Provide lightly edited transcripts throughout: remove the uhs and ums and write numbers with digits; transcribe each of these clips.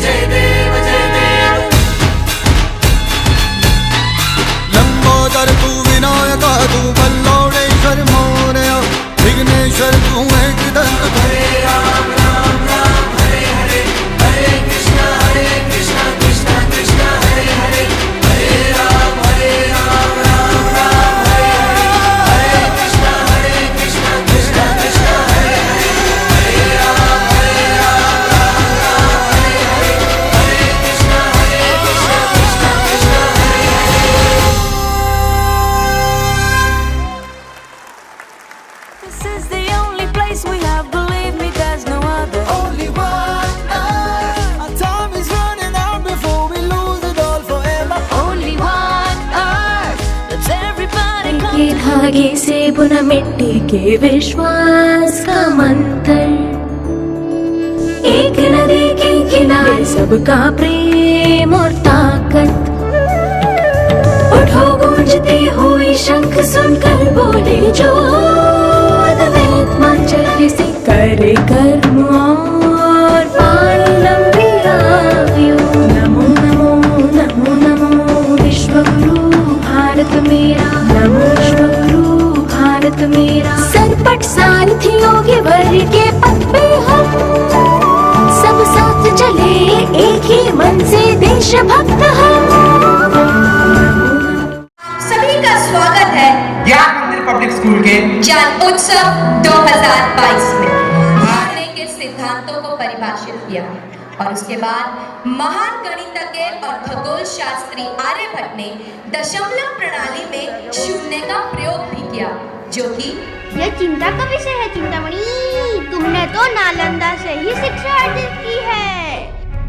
जय देव जय देव। लंबोदर तू विनायक तू बल्लौडेश्वर मोरया विघ्नेश्वर तू एकदंत। हरे राम राम राम हरे हरे, हरे कृष्णा कृष्णा कृष्णा हरे हरे, हरे राम राम राम हरे हरे, हरे कृष्णा कृष्णा कृष्णा हरे हरे, हरे राम राम राम हरे हरे, हरे Krishna Krishna Krishna Hare Hare. This is the only place we have, believe me, there's no other. Only one earth. Our time is running out before we lose it all forever. Only one earth. Let's everybody come के धागे से बुना मिट्टी के विश्वास का मंत्र, एक नदी के किनारे सबका प्रेम और ताकत। उठो गूंजती हुई शंख सुनकर बोले जो अद्वैत मंत्र से करे कर्म और पानी लंबी आयु। नमो नमो नमो नमो विश्वगुरु भारत मेरा, नमो विश्वगुरु भारत मेरा। सरपट सारथियों के वर के पथ पे हम सब साथ चले, एक ही मन से देशभक्त हम। सभी का स्वागत है ज्ञान मंदिर पब्लिक स्कूल के ज्ञान उत्सव 2022 में। हमने के सिद्धांतों को परिभाषित किया और उसके बाद महान गणितज्ञ और खगोल शास्त्री आर्यभट्ट ने दशमलव प्रणाली में शून्य का प्रयोग भी किया, जो कि यह चिंता का विषय है चिंतामणि। तुमने तो नालंदा से ही शिक्षा अर्जित की है।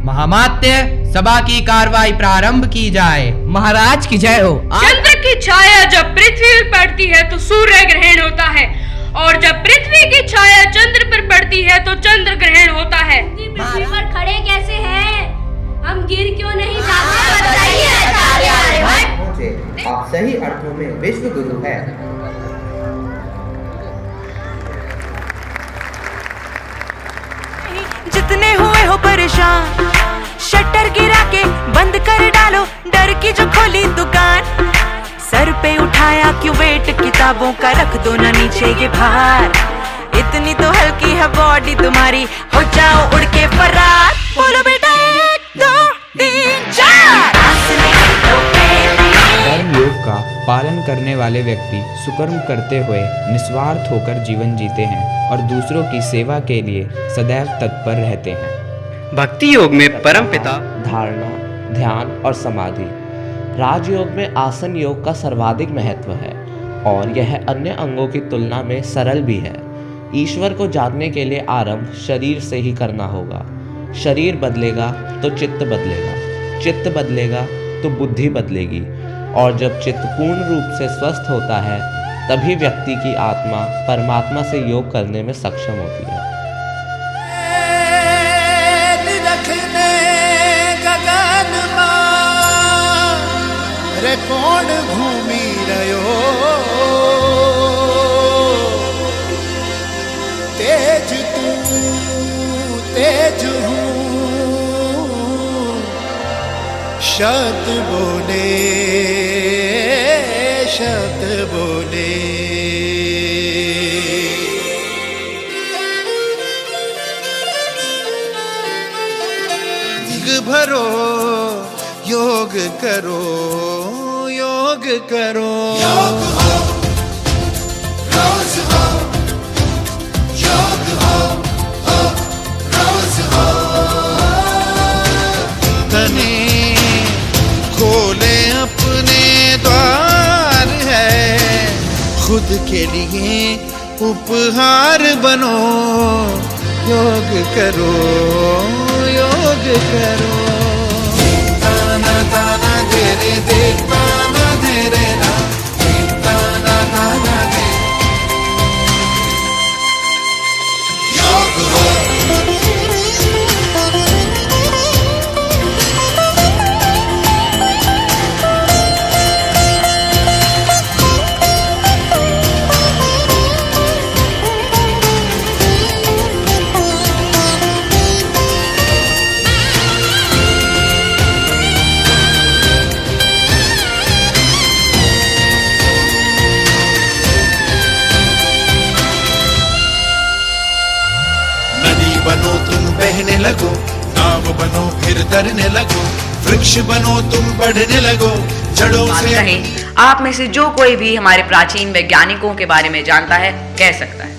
महामात्य सभा की कार्रवाई प्रारंभ की जाए। महाराज की जय हो। चंद्र की छाया जब पृथ्वी पर पड़ती है तो सूर्य ग्रहण होता है, और जब पृथ्वी की छाया चंद्र पर पड़ती है तो चंद्र ग्रहण होता है। पृथ्वी पर खड़े कैसे हैं? हम गिर क्यों नहीं जाते? बताइए आचार्य आर्यभट्ट। आप सही अर्थों में विश्व गुरु है। जितने हुए हो परेशान, शटर गिरा के बंद कर डालो डर की जो खोली दुकान। सर पे उठाया क्यों वेट किताबों का, रख दो ना नीचे ये भार। इतनी तो हल्की है बॉडी तुम्हारी, हो जाओ उड़ के फरार। बोलो बेटा 1 2 3 4। कर्म योग का पालन करने वाले व्यक्ति सुकर्म करते हुए निस्वार्थ होकर जीवन जीते हैं और दूसरों की सेवा के लिए सदैव तत्पर रहते हैं। भक्ति योग में परम पिता धारणा, ध्यान और समाधि। राजयोग में आसन योग का सर्वाधिक महत्व है और यह अन्य अंगों की तुलना में सरल भी है। ईश्वर को जानने के लिए आरंभ शरीर से ही करना होगा। शरीर बदलेगा तो चित्त बदलेगा, चित्त बदलेगा तो बुद्धि बदलेगी, और जब चित्त पूर्ण रूप से स्वस्थ होता है तभी व्यक्ति की आत्मा परमात्मा से योग करने में सक्षम होती है। रे कौन घूमी रहो तेज तू तेज हूँ, शब्द बोले शब्द बोले। भरो योग करो योग करो। योग हो रोज हो, योग हो रोज हो। तने खोले अपने द्वार है, खुद के लिए उपहार बनो। योग करो योग करो। ताना ताना तेरे देख ताना तेरे ना, ताना ताना दे। योग हो करने लगो, वृक्ष बनो तुम बढ़ने लगो, जड़ों से। कहें आप में से जो कोई भी हमारे प्राचीन वैज्ञानिकों के बारे में जानता है कह सकता है।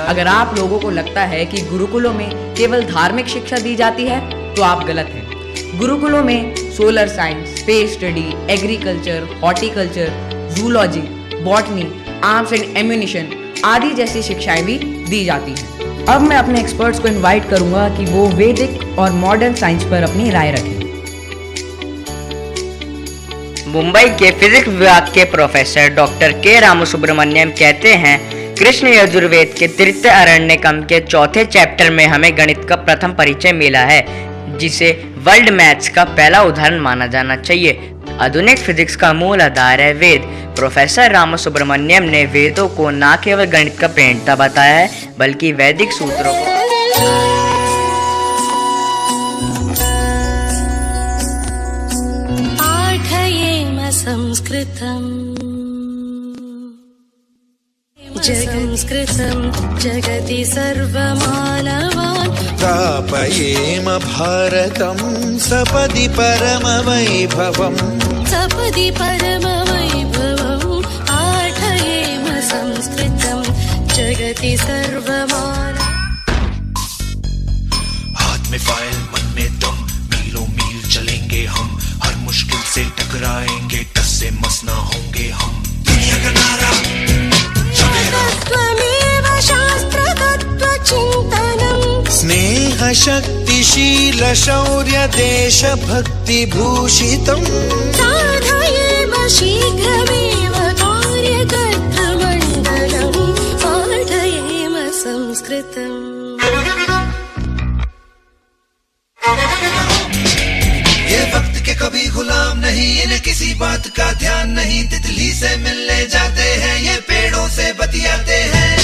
अगर आप लोगों को लगता है कि गुरुकुलों में केवल धार्मिक शिक्षा दी जाती है तो आप गलत हैं। गुरुकुलों में solar science, space study, agriculture, horticulture, zoology, botany, arms and ammunition आदि जैसी शिक्षाएं भी दी जाती हैं। अब मैं अपने एक्सपर्ट्स को इनवाइट करूंगा कि वो वैदिक और मॉडर्न साइंस पर अपनी राय रखें। मुंबई के फिजिक्स विभाग के प्रोफेसर डॉक्टर के रामसुब्रमण्यम कहते हैं, कृष्ण यजुर्वेद के तृतीय अरण्यकम के चौथे चैप्टर में हमें गणित का प्रथम परिचय मिला है, जिसे वर्ल्ड मैथ्स का पहला उदाहरण माना जाना चाहिए। आधुनिक फिजिक्स का मूल आधार है वेद। प्रोफेसर रामसुब्रमण्यम ने वेदों को न केवल गणित का प्रणेता बताया है, बल्कि वैदिक सूत्रों को संस्कृतं जगति सर्वमानवान् स्थापयेम भारतं सपदि परमवैभवम्, सपदि परमवैभवम् पाठयेम संस्कृतं जगति सर्वमानवान्। हाथ में फाइल मन में दम, मीलों मील चलेंगे हम, हर मुश्किल से टकराएंगे, टस से मस ना होंगे हम। दुनिया का नारा तत्त्वमेव शास्त्रतत्त्वचिन्तनम्, स्नेह शक्तिशील शौर्य देशभक्ति भूषितम्, साधयेम शीघ्रमेव कार्यकर्तृमण्डलम्, पाठयेम संस्कृतम्। ये वक्त के कभी गुलाम नहीं, इन्हें किसी बात का ध्यान नहीं, तितली से मिलने जाते हैं, ये पेड़ों से बतियाते हैं,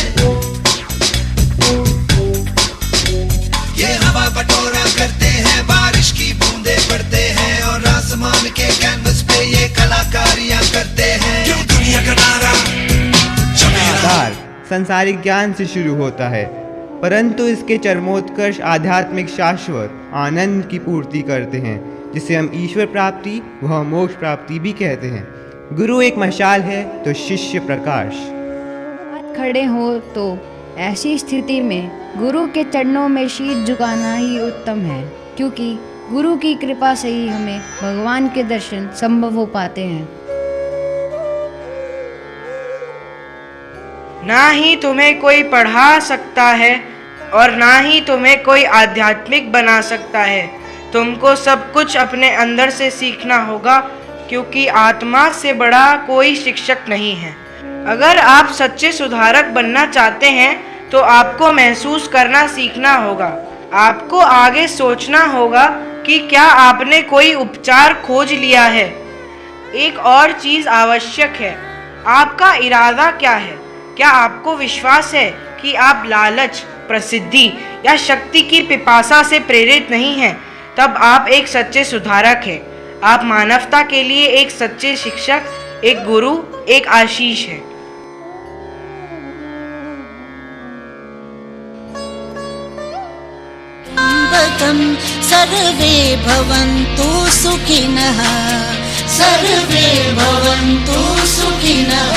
ये हवा बटोरा करते हैं, बारिश की बूंदे पड़ते हैं, और आसमान के कैनवस पे ये कलाकारियां करते हैं। क्यों दुनिया का नारा आधार संसारिक ज्ञान से शुरू होता है, परंतु इसके चरमोत्कर्ष आध्यात्मिक शाश्वत आनंद की पूर्ति करते हैं, जिसे हम ईश्वर प्राप्ति व मोक्ष प्राप्ति भी कहते हैं। गुरु एक मशाल है तो शिष्य प्रकाश। खड़े हो तो ऐसी स्थिति में गुरु के चरणों में शीश झुकाना ही उत्तम है, क्योंकि गुरु की कृपा से ही हमें भगवान के दर्शन संभव हो पाते हैं। ना ही तुम्हें कोई पढ़ा सकता है और ना ही तुम्हें कोई आध्यात्मिक बना सकता है। तुमको सब कुछ अपने अंदर से सीखना होगा, क्योंकि आत्मा से बड़ा कोई शिक्षक नहीं है। अगर आप सच्चे सुधारक बनना चाहते हैं तो आपको महसूस करना सीखना होगा। आपको आगे सोचना होगा कि क्या आपने कोई उपचार खोज लिया है। एक और चीज़ आवश्यक है, आपका इरादा क्या है? क्या आपको विश्वास है कि आप लालच, प्रसिद्धि या शक्ति की पिपासा से प्रेरित नहीं हैं? तब आप एक सच्चे सुधारक हैं। आप मानवता के लिए एक सच्चे शिक्षक, एक गुरु, एक आशीष हैं। सर्वे भवन्तु सुखिनः, सर्वे भवन्तु सुखिनः।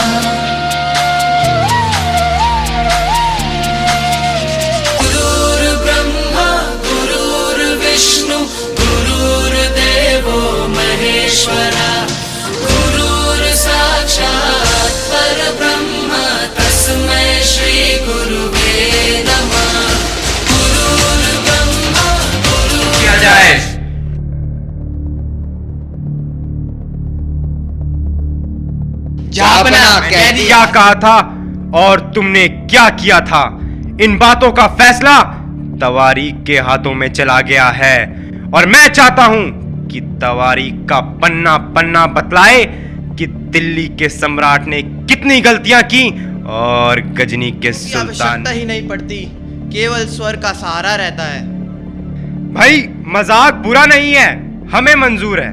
गुरुर्ब्रह्मा गुरुर्विष्णु गुरुर्देवो महेश्वरा, गुरुर्साक्षात् परब्रह्म तस्मै श्री गुरुवे नमः। गुरुर्ब्रह्मा किया जाए। जापना कहती क्या कहा था और तुमने क्या किया था? इन बातों का फैसला तवारीख के हाथों में चला गया है, और मैं चाहता हूं कि तवारीख का पन्ना पन्ना बतलाए कि दिल्ली के सम्राट ने कितनी गलतियां की और गजनी के सुल्तान ही नहीं पड़ती, केवल स्वर का सहारा रहता है। भाई मजाक बुरा नहीं है, हमें मंजूर है।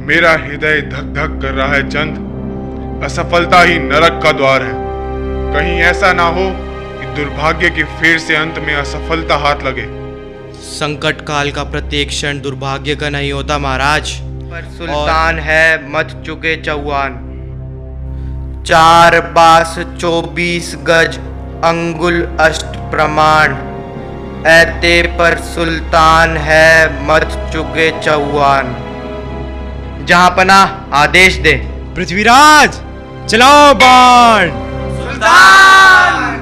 मेरा हृदय धक धक कर रहा है चंद। असफलता ही नरक का द्वार है। कहीं ऐसा ना हो कि दुर्भाग्य की फिर से अंत में असफलता हाथ लगे। संकट काल का प्रत्येक क्षण दुर्भाग्य का नहीं होता महाराज। पर सुल्तान है मत चुके चौहान। 4 बास 24 गज अंगुल अष्ट प्रमाण, ऐते पर सुल्तान है मत चुके चौहान। जहां पना आदेश दे। पृथ्वीराज चलाओ बाण। सुल्तान!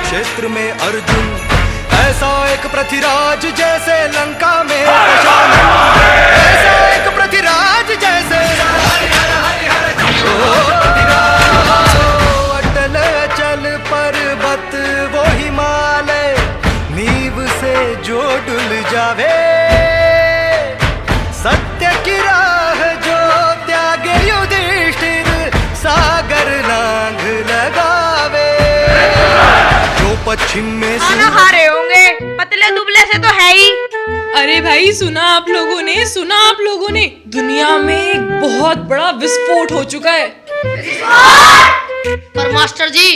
क्षेत्र में अर्जुन ऐसा एक पृथ्वीराज जैसे लंका में दशानन, ऐसा एक पृथ्वीराज जैसे अटल अचल पर्वत वो हिमालय, नींव से जो डुल जावे, सत्य की राह जो त्यागे युधिष्ठिर, सागर लांघ लगावे। जो पश्चिम में खाना खा रहे होंगे, पतले दुबले से तो है ही। अरे भाई सुना आप लोगों ने दुनिया में एक बहुत बड़ा विस्फोट हो चुका है। पर मास्टर जी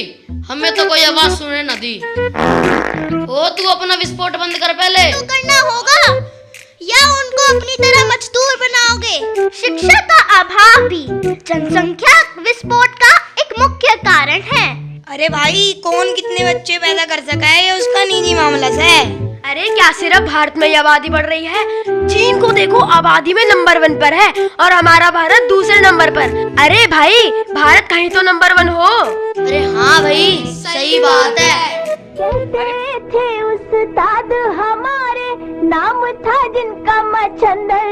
हमें तो कोई आवाज सुने न दी। ओ तू अपना विस्फोट बंद कर पहले। तो करना होगा या उनको अपनी तरह मजदूर बनाओगे? शिक्षा का अभाव भी जनसंख्या विस्फोट का एक मुख्य कारण है। अरे भाई कौन कितने बच्चे पैदा कर सका है ये उसका निजी मामला है। अरे क्या सिर्फ भारत में आबादी बढ़ रही है? चीन को देखो आबादी में नंबर 1 पर है और हमारा भारत दूसरे नंबर पर। अरे भाई भारत कहीं तो नंबर 1 हो। अरे हाँ भाई सही बात है। थे उस्ताद हमारे, नाम था जिनका मच्छंदर,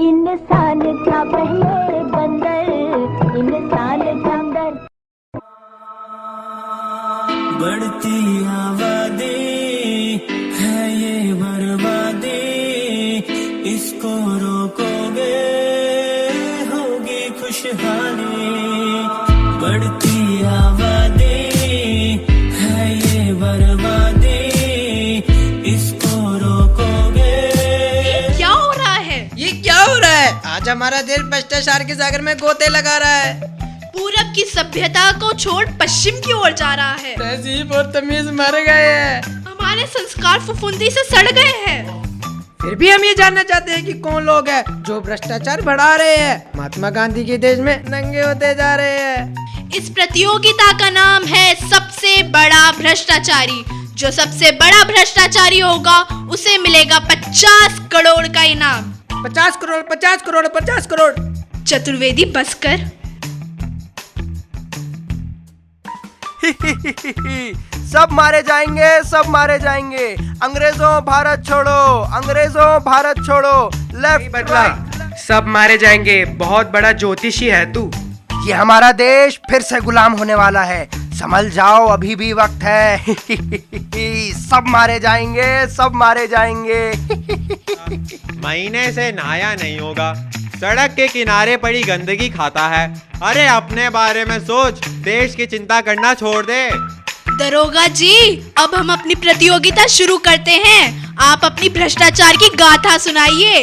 इंसान था पहले बंदर, इंसान था अंदर। बढ़ती आबादी है ये बर्बादी, इसको रोकोगे होगी खुशहाली। बढ़ती आबादी है ये बर्बादी, इसको रोकोगे। क्या हो रहा है? आज हमारा देश भ्रष्टाचार के सागर में गोते लगा रहा है। पूरब की सभ्यता को छोड़ पश्चिम की ओर जा रहा है। तहजीब और तमीज मर गए हैं। हमारे संस्कार फफूंदी से सड़ गए हैं। फिर भी हम ये जानना चाहते हैं कि कौन लोग हैं जो भ्रष्टाचार बढ़ा रहे हैं, महात्मा गांधी के देश में नंगे होते जा रहे हैं। इस प्रतियोगिता का नाम है सबसे बड़ा भ्रष्टाचारी। जो सबसे बड़ा भ्रष्टाचारी होगा उसे मिलेगा 50 करोड़ का इनाम। 50 करोड़ 50 करोड़ 50 करोड़। चतुर्वेदी बस कर। सब मारे जाएंगे, सब मारे जाएंगे। अंग्रेजों भारत छोड़ो, अंग्रेजों भारत छोड़ो। लेफ्ट बदला, सब मारे जाएंगे। बहुत बड़ा ज्योतिषी है तू। ये हमारा देश फिर से गुलाम होने वाला है, संभल जाओ अभी भी वक्त है। सब मारे जाएंगे, सब मारे जाएंगे। महीने से नहाया नहीं होगा, सड़क के किनारे पड़ी गंदगी खाता है। अरे अपने बारे में सोच, देश की चिंता करना छोड़ दे। दरोगा जी अब हम अपनी प्रतियोगिता शुरू करते हैं। आप अपनी भ्रष्टाचार की गाथा सुनाइए।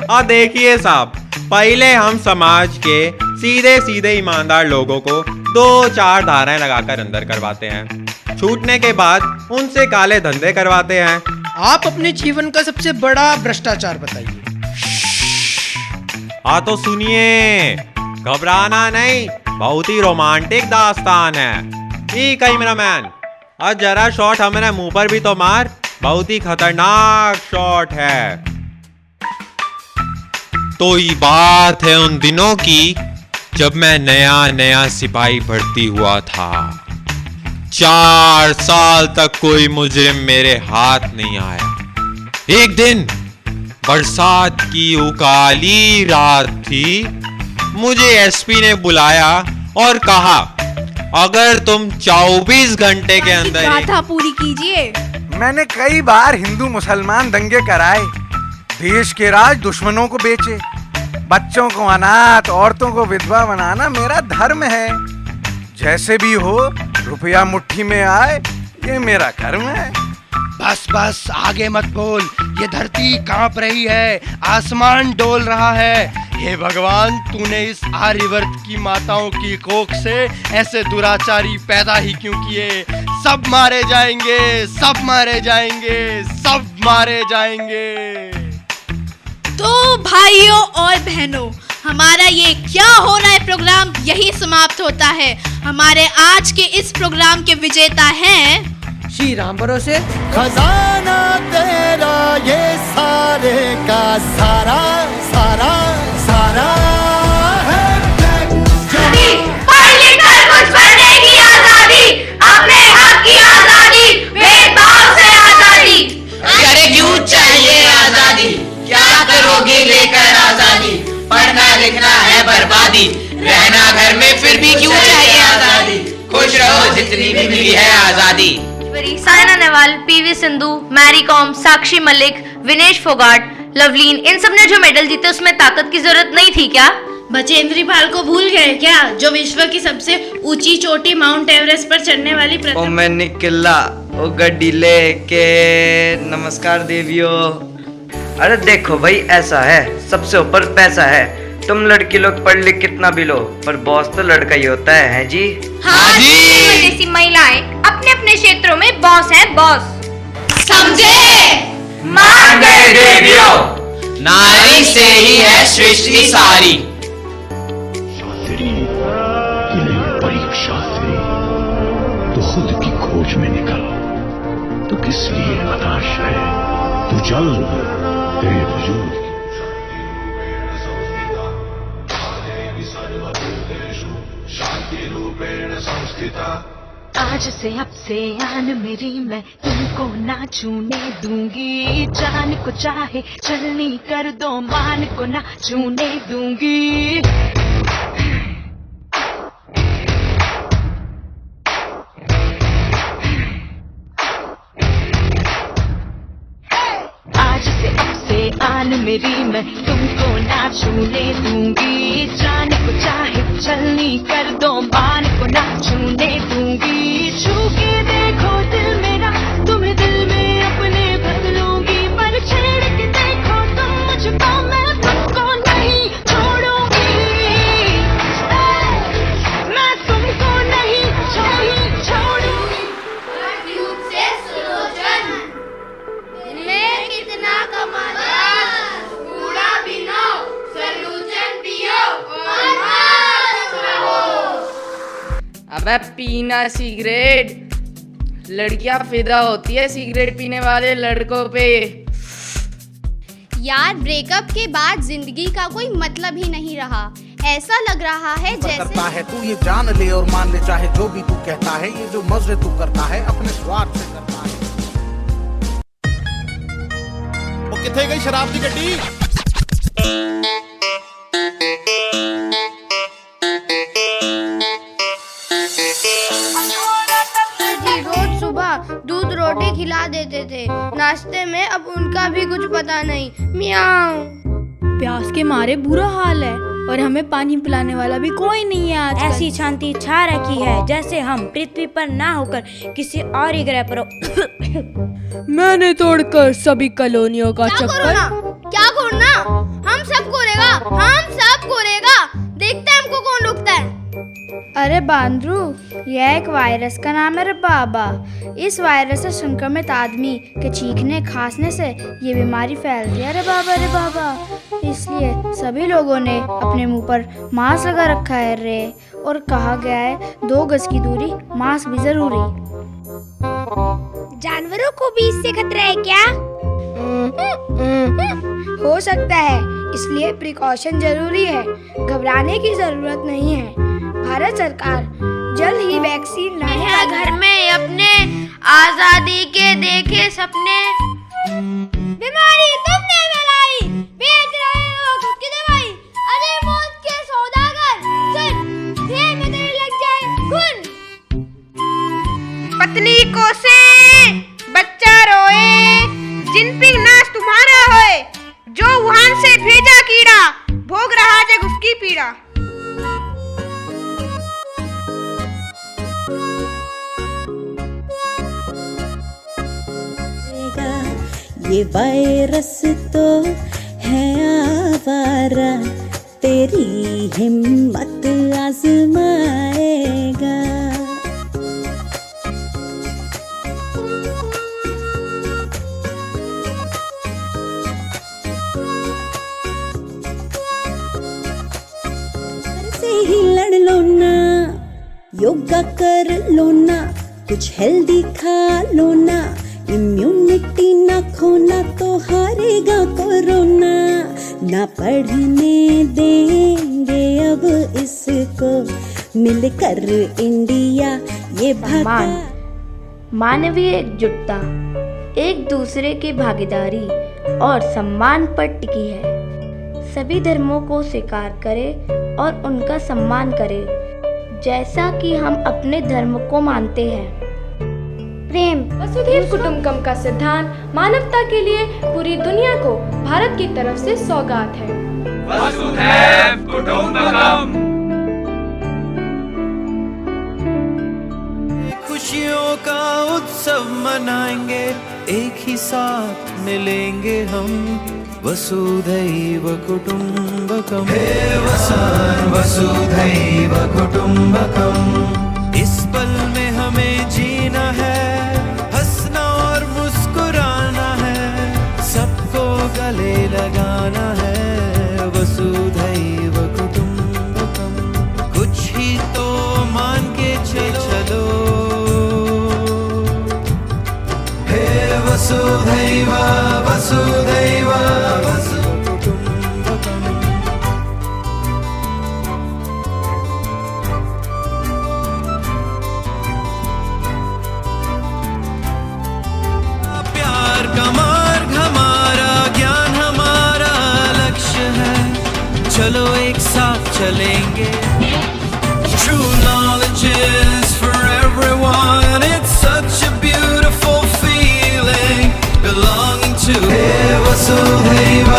और देखिए साहब, पहले हम समाज के सीधे सीधे ईमानदार लोगों को 2-4 धाराएं लगाकर अंदर करवाते हैं। छूटने के बाद उनसे काले धंधे करवाते हैं। आप अपने जीवन का सबसे बड़ा भ्रष्टाचार बताइए। हाँ तो सुनिए, घबराना नहीं, बहुत ही रोमांटिक दास्तान है। कैमरामैन, और जरा शॉट हमारे मुंह पर भी तो मार, बहुत ही खतरनाक शॉट है। तो ये बात है उन दिनों की जब मैं नया नया सिपाही भर्ती हुआ था। 4 साल तक कोई मुजरिम मेरे हाथ नहीं आया। एक दिन बरसात की उकाली रात थी, मुझे एसपी ने बुलाया और कहा, अगर तुम 24 घंटे के अंदर गाथा पूरी कीजिए। मैंने कई बार हिंदू मुसलमान दंगे कराए, देश के राज दुश्मनों को बेचे, बच्चों को अनाथ, औरतों को विधवा बनाना मेरा धर्म है। जैसे भी हो रुपया मुट्ठी में आए ये मेरा कर्म है। बस बस आगे मत बोल, ये धरती कांप रही है, आसमान डोल रहा है। हे भगवान, तूने इस आर्यवर्त की माताओं की कोख से ऐसे दुराचारी पैदा ही क्यों किए? सब मारे जाएंगे, सब मारे जाएंगे, सब मारे जाएंगे। तो भाइयों और बहनों, हमारा ये क्या हो रहा है प्रोग्राम यही समाप्त होता है। हमारे आज के इस प्रोग्राम के विजेता हैं श्री राम भरोसे। खजाना तेरा ये सारे का सारा सारा सारा है। पढ़ लिख कर कुछ बनने की आजादी, अपने हक की आजादी, भेदभाव से आजादी। अरे क्यों चाहिए आजादी, क्या करोगे लेकर आजादी? पढ़ना लिखना है बर्बादी, रहना घर में फिर भी क्यों चाहिए आजादी? खुश रहो जितनी भी मिली है आजादी। साइना नेहवाल, पीवी सिंधु, मैरी कॉम, साक्षी मलिक, विनेश फोगाट, लवलीन, इन सब ने जो मेडल जीते उसमें ताकत की जरूरत नहीं थी क्या? बचेंद्री पाल को भूल गए क्या, जो विश्व की सबसे ऊंची चोटी माउंट एवरेस्ट पर चढ़ने वाली ओ मैं निकला ओ गड्डी लेके, नमस्कार देवियों। अरे देखो भाई, ऐसा है, सबसे ऊपर पैसा है। तुम लड़की लोग पढ़ लिख कितना भी लो, पर बॉस तो लड़का ही होता है जी। हाँ जी। जैसी महिलाएं अपने अपने क्षेत्रों में बॉस है, बॉस। समझे? मान गए देवियों, नारी से ही है सृष्टि सारी। परीक्षा से तो खुद की खोज में निकल, तो किस लिए हताश है? तू चल, तेरे वजूद आज से अब से आन मेरी, मैं तुमको ना छूने दूंगी। जान को चाहे चलनी कर दो, मान को ना छूने दूंगी। आज से अब से आन मेरी, मैं तुमको ना छूने दूंगी। जान को चाहे चलनी कर दो, मान को ना छूने दूंगी। छू के देखो दिल मेरा, तुम्हें दिल में अपने बदलूंगी। पर छेड़ के देखो तुम मुझको, मैं तुमको नहीं छोड़ूंगी। मैं तुमको नहीं छोड़ूंगी। से सुलोचन, में कितना कमाया, कूड़ा बिनो, सलूचन पियो और मस्त रहो। अबे पीना सिगरेट, लड़कियां फिदा होती है सिगरेट पीने वाले लड़कों पे। यार, ब्रेकअप के बाद जिंदगी का कोई मतलब ही नहीं रहा। ऐसा लग रहा है जैसे करता है तू ये जान ले और मान ले, चाहे जो भी तू कहता है। ये जो मजे तू करता है अपने स्वार्थ से करता है। वो किथे गई शराब की गड्डी? रोज सुबह दूध रोटी खिला देते थे, नाश्ते में अब उनका भी कुछ पता नहीं। मियाऊं। प्यास के मारे बुरा हाल है और हमें पानी पिलाने वाला भी कोई नहीं है आजकल। ऐसी शांति छा रखी है जैसे हम पृथ्वी पर ना होकर किसी और ही ग्रह पर। मैंने तोड़कर सभी कॉलोनियों का चक्कर। क्या करना? हम सब करेगा, हम सब करेगा। देखते हैं हमको कौन रुकता है। अरे बांद्रू, यह एक वायरस का नाम है रे बाबा। इस वायरस से संक्रमित आदमी के चीखने खांसने से ये बीमारी फैलती है रे बाबा, रे बाबा। इसलिए सभी लोगों ने अपने मुंह पर मास्क लगा रखा है रे, और कहा गया है 2 गज की दूरी, मास्क भी जरूरी। जानवरों को भी इससे खतरा है क्या? हो सकता है, इसलिए प्रिकॉशन जरूरी है। घबराने की जरूरत नहीं है। भारत सरकार जल्द ही वैक्सीन लाने है घर में अपने आजादी के देखे सपने। बीमारी तुमने फैलाई, बेच रहे हो खुद की दवाई। अरे मौत के सौदागर, सुन, ये में तेरे लग जाए खून। पत्नी को से बच्चा रोए, जिनपिंग नाश तुम्हारा होए। जो वुहान से भेजा कीड़ा, भोग रहा जग उसकी पीड़ा। ये वायरस तो है आवारा, तेरी हिम्मत आजमाएगा। से ही लड़ लो ना, योगा कर लो ना, कुछ हेल्दी खा लो ना, इम्यूनिटी ना खोना तो हारेगा कोरोना। ना पढ़ने देंगे अब इसको, मिलकर इंडिया ये भागा। मानवीय एकजुटता, एक दूसरे की भागीदारी और सम्मान पर टिकी है। सभी धर्मों को स्वीकार करें और उनका सम्मान करें, जैसा कि हम अपने धर्म को मानते हैं। प्रेम वसुधैव कुटुंबकम का सिद्धांत मानवता के लिए पूरी दुनिया को भारत की तरफ से सौगात है। वसुधैव कुटुंबकम। खुशियों का उत्सव मनाएंगे, एक ही साथ मिलेंगे हम, वसुधैव कुटुंबकम। हे वसुधैव कुटुंबकम। इस पल में हमें जीना है, हंसना और मुस्कुराना है, सबको गले लगाना है, वसुधैव कुटुंबकम। कुछ ही तो मान के चलो, हे वसुधैव वसुधैव कुटुंबकम। प्यार का मार्ग हमारा, ज्ञान हमारा लक्ष्य है, चलो एक साथ चलेंगे। True knowledge is for everyone, it's such a beautiful feeling, belonging to वसुधैव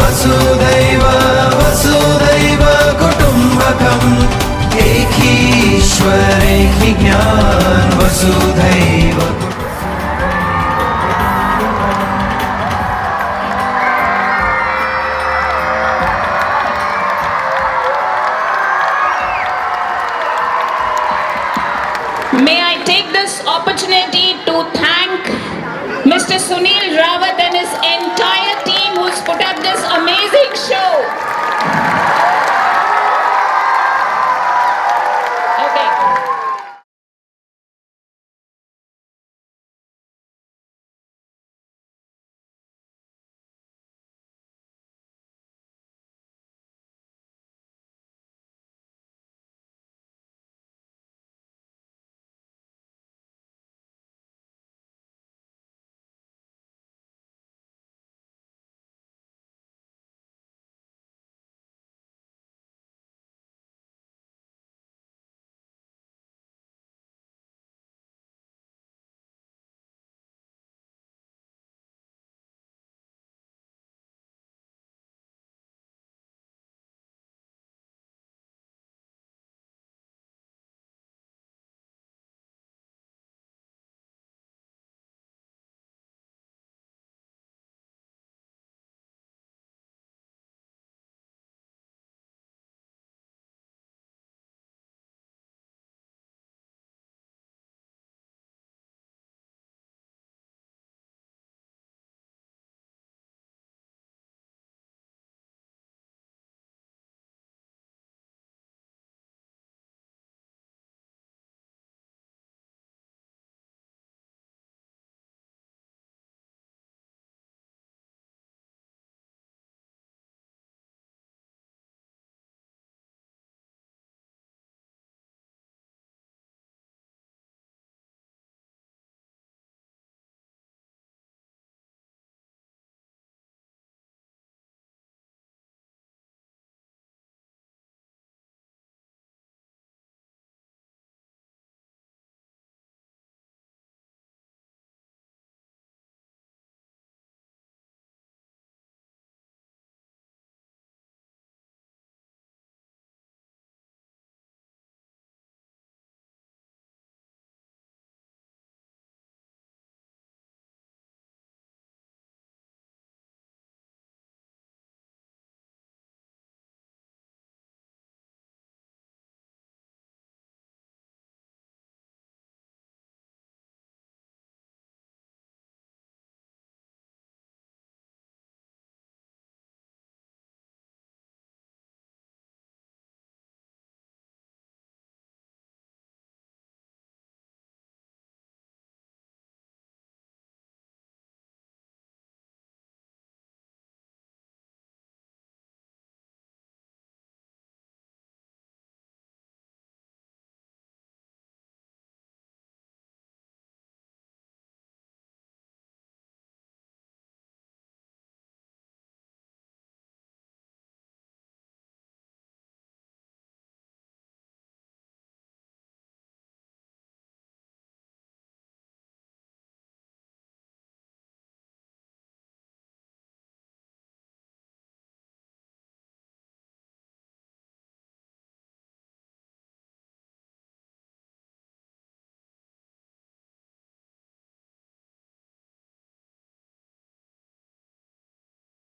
वसुधैव वसुधैव कुटुंबकम। एक ही ईश्वर एक ही ज्ञान, वसुधैव। May I take this opportunity to thank Mr. Sunil Rawat and his entire team who's put up this amazing show.